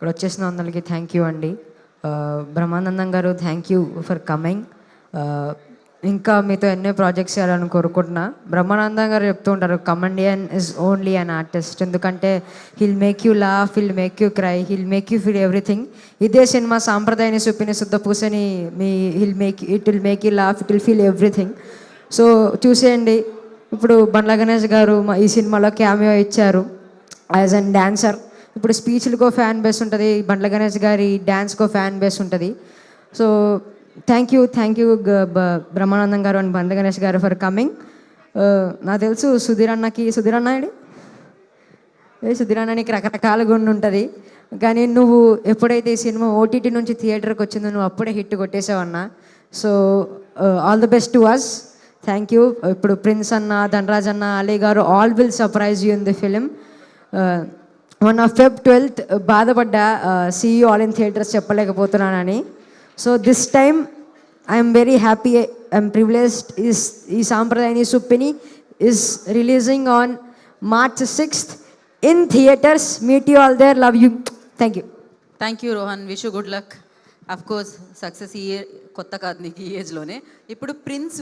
ఇక్కడ వచ్చేసిన అందరికి థ్యాంక్ యూ అండి. బ్రహ్మానందం గారు థ్యాంక్ యూ ఫర్ కమింగ్. ఇంకా మీతో ఎన్నో ప్రాజెక్ట్స్ చేయాలని కోరుకుంటున్నా. బ్రహ్మానందం గారు చెప్తూ ఉంటారు comedian is only an artist. ఎందుకంటే he'll make you laugh, he'll make you cry, he'll make you feel everything. ఇదే cinema Sampradayini Suppini Suddha Poosani will make you laugh, it will feel everything. So చూసేయండి. ఇప్పుడు బండ్ల గణేష్ గారు ఈ సినిమాలో క్యామియో ఇచ్చారు యాజ్ అన్ డాన్సర్. ఇప్పుడు స్పీచ్లకో fan base ఉంటుంది, బండ్ల గణేష్ గారి డ్యాన్స్కో ఫ్యాన్ బేస్ ఉంటుంది. సో థ్యాంక్ యూ బ్రహ్మానందం గారు అండ్ బండ్ల గణేష్ గారు ఫర్ కమింగ్. నాకు తెలుసు సుధీర్ అన్నకి సుధీర్ అన్నకి రకరకాలుగా ఉంటుంది. కానీ నువ్వు ఎప్పుడైతే ఈ సినిమా ఓటీటీ నుంచి థియేటర్కి వచ్చిందో నువ్వు అప్పుడే హిట్ కొట్టేసావన్నా. So all the best to us. Thank you. ఇప్పుడు ప్రిన్స్ అన్న, ధనరాజ్ అన్న, అలీ గారు all will surprise you in the film. మొన్న Feb 12th బాధపడ్డా see you all in theatres చెప్పలేకపోతున్నానని. So this time I'm very happy, I'm privileged. ఈ Sampradayini Suppini is releasing on March 6th in theatres. Meet you all there. Love you. Thank you. Thank you Rohan. Wish you good luck. Of course success ఈ కొత్త కాదు నీకు ఈ ఏజ్లోనే. ఇప్పుడు prince